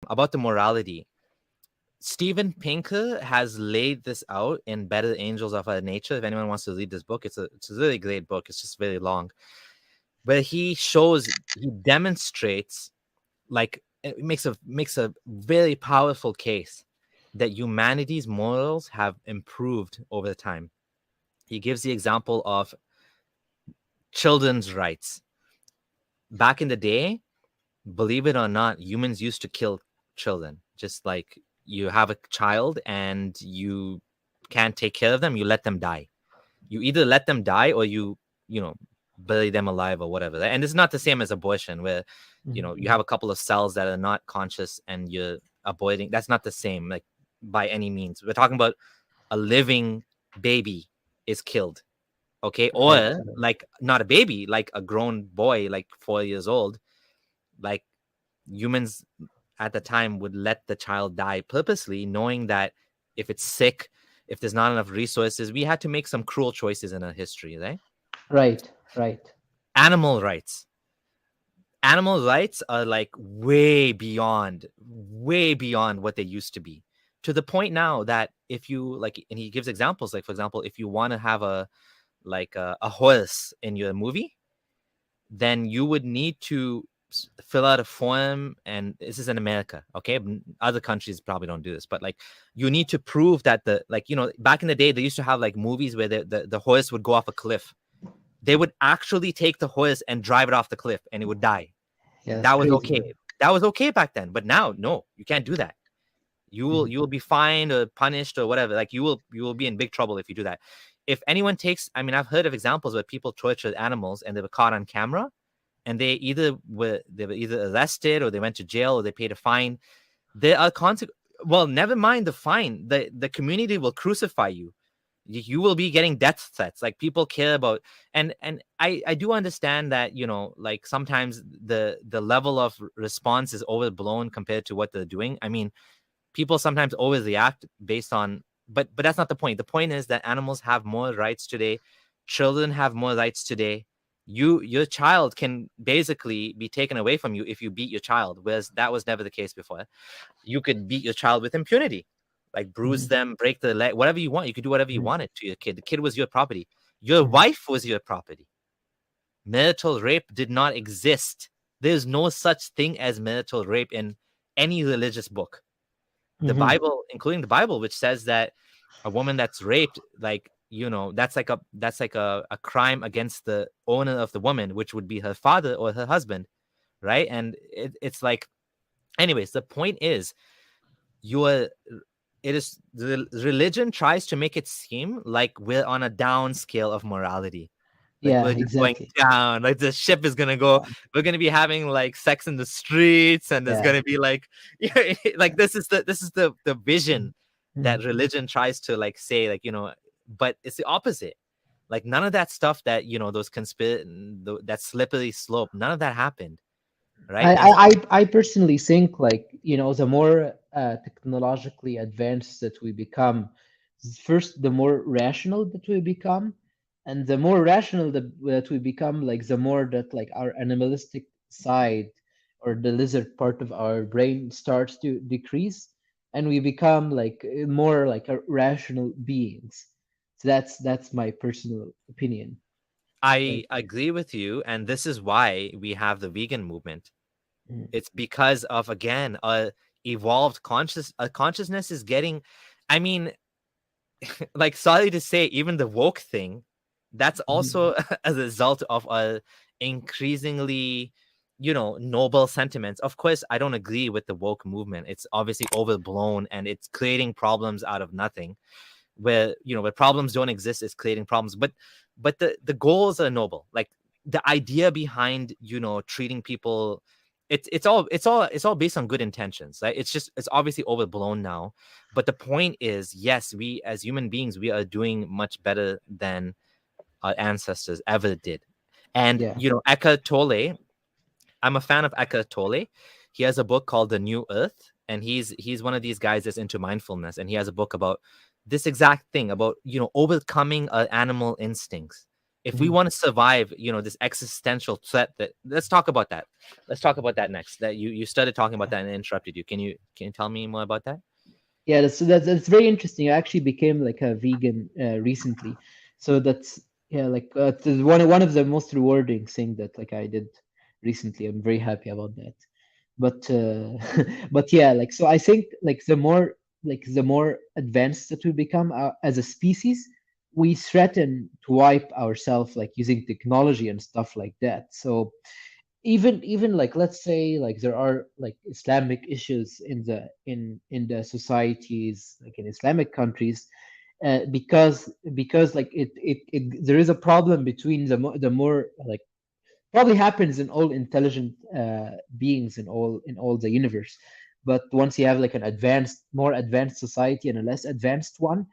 about the morality. Steven Pinker has laid this out in Better Angels of Our Nature. If anyone wants to read this book, it's a really great book. It's just very long. But he demonstrates, like, it makes a very powerful case that humanity's morals have improved over time. He gives the example of children's rights. Back in the day, believe it or not, humans used to kill children. Just like you have a child and you can't take care of them, you let them die. You either let them die or you know, bury them alive or whatever. And it's not the same as abortion, where you have a couple of cells that are not conscious and you're aborting. That's not the same, like, by any means. We're talking about a living baby is killed, okay? Right. Or like not a baby, like a grown boy, like 4 years old. Like, humans at the time would let the child die purposely, knowing that if it's sick, if there's not enough resources, we had to make some cruel choices in our history, right? Right. Right. Animal rights. Animal rights are like way beyond what they used to be, to the point now that if you like, and he gives examples, like, for example, if you want to have a horse in your movie, then you would need to fill out a form, and this is in America, okay? Other countries probably don't do this, but like, you need to prove that back in the day, they used to have like movies where the horse would go off a cliff. They would actually take the horse and drive it off the cliff, and it would die. Yeah, it's That was crazy. okay. That was okay back then, but now, no, you can't do that. You will be fined or punished or whatever. Like, you will be in big trouble if you do that. If anyone takes, I mean, I've heard of examples where people tortured animals and they were caught on camera, and they were either arrested or they went to jail or they paid a fine. There are well, never mind the fine. The community will crucify you. You will be getting death threats. Like, people care about, and I do understand that, like, sometimes the level of response is overblown compared to what they're doing. I mean, people sometimes overreact based on, but that's not the point. The point is that animals have more rights today. Children have more rights today. Your child can basically be taken away from you if you beat your child, whereas that was never the case before. You could beat your child with impunity, like bruise them, break the leg, whatever you want. You could do whatever you wanted to your kid. The kid was your property. Your wife was your property. Marital rape did not exist. There's no such thing as marital rape in any religious book. The Bible, including the Bible, which says that a woman that's raped, like, that's like a crime against the owner of the woman, which would be her father or her husband, right? And it's like, anyways, the point is, the religion tries to make it seem like we're on a down scale of morality. Like, Yeah, we're just going exactly. down. Like, the ship is gonna go. We're gonna be having like sex in the streets, and there's Yeah. gonna be like, like, this is the vision that religion tries to like say, like, but it's the opposite. Like, none of that stuff that those that slippery slope, none of that happened, right? I, And I, I personally think, like, the more technologically advanced that we become, first, the more rational that we become, and the more rational that we become, like, the more that, like, our animalistic side or the lizard part of our brain starts to decrease, and we become like more like a rational beings. So that's my personal opinion. I Like, agree with you, and this is why we have the vegan movement. mm, It's because of, again, a evolved consciousness is getting, I mean, like, sorry to say, even the woke thing, that's also a result of a increasingly, noble sentiments. Of course, I don't agree with the woke movement. It's obviously overblown and it's creating problems out of nothing. Where problems don't exist, is creating problems. But the goals are noble. Like, the idea behind treating people, it's all based on good intentions, right? It's obviously overblown now, but the point is, yes, we as human beings, we are doing much better than our ancestors ever did. And yeah, Eckhart Tolle, I'm a fan of Eckhart Tolle. He has a book called The New Earth, and he's one of these guys that's into mindfulness, and he has a book about this exact thing, about overcoming our animal instincts. if we Mhm. want to survive, this existential threat, that let's talk about that next. That you started talking about that and I interrupted you. Can you tell me more about that? Yeah, that's very interesting. I actually became like a vegan recently, so that's yeah, like one of the most rewarding thing that like I did recently. I'm very happy about that. But but yeah, like so I think like the more advanced that we become as a species, we threaten to wipe ourselves like using technology and stuff like that. So even like let's say like there are like Islamic issues in the societies like in Islamic countries, because like it there is a problem between the more like probably happens in all intelligent beings in all the universe. But once you have like an advanced, more advanced society and a less advanced one,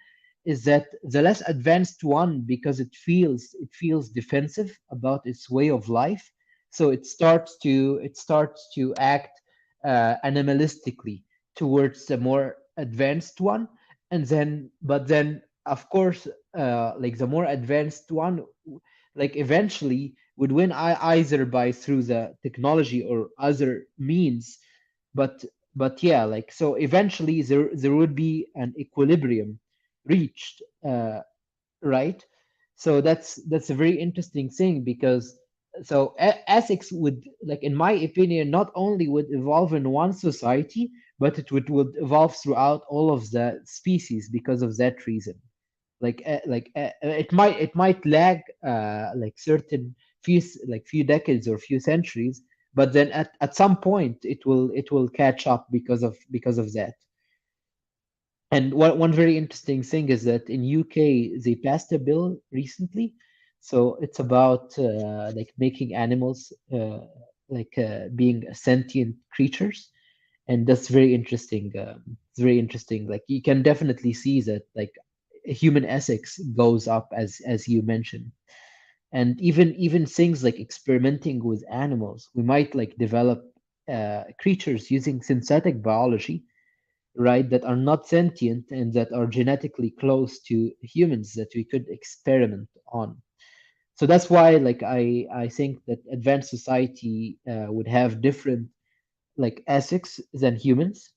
is that the less advanced one, because it feels defensive about its way of life, so it starts to act animalistically towards the more advanced one. And then but then of course like the more advanced one like eventually would win either by through the technology or other means. but but yeah, like so eventually there would be an equilibrium reached, right? So that's a very interesting thing, because so ethics would, like in my opinion, not only would evolve in one society, but would evolve throughout all of the species because of that reason. It might lag like certain few decades or few centuries, but then at some point it will catch up because of that. And one very interesting thing is that in UK they passed a bill recently, so it's about like making animals being sentient creatures, and that's very interesting. It's very interesting. Like you can definitely see that like human ethics goes up as you mentioned, and even things like experimenting with animals. We might like develop creatures using synthetic biology, right, that are not sentient and that are genetically close to humans that we could experiment on. So that's why like I think that advanced society would have different like ethics than humans.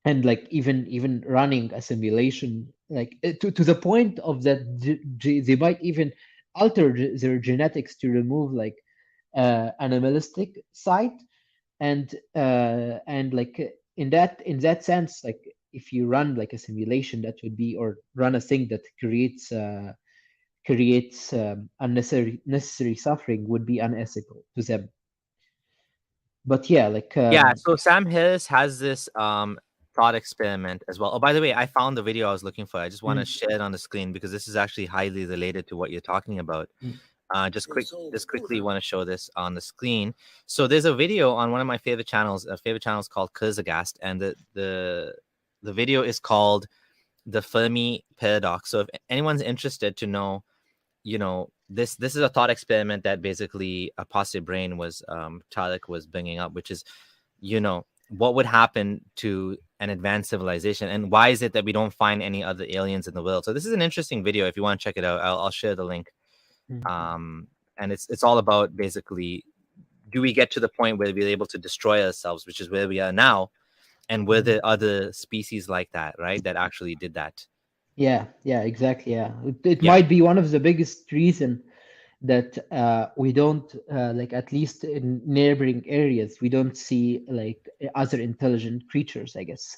And like even running a simulation like to the point of that they might even alter their genetics to remove like animalistic side. And like in that sense, like if you run like a simulation, that would be, or run a thing that creates necessary suffering, would be unethical to them. But yeah, like Yeah, so Sam Harris has this thought experiment as well. Oh, by the way, I found the video I was looking for. I just want to mm, share it on the screen because this is actually highly related to what you're talking about. mm, Just quickly want to show this on the screen. So there's a video on one of my favorite channels. A favorite channel is called Kurzagast, and the video is called the Fermi Paradox. So if anyone's interested to know, this is a thought experiment that basically a positive brain was Tarek was bringing up, which is, what would happen to an advanced civilization, and why is it that we don't find any other aliens in the world? So this is an interesting video. If you want to check it out, I'll share the link. mm, And it's all about basically, do we get to the point where we're able to destroy ourselves, which is where we are now, and were mm. there other species like that, right, that actually did that? Yeah, yeah, exactly. Yeah, it Yeah. might be one of the biggest reason that we don't like, at least in neighboring areas, we don't see like other intelligent creatures, I guess.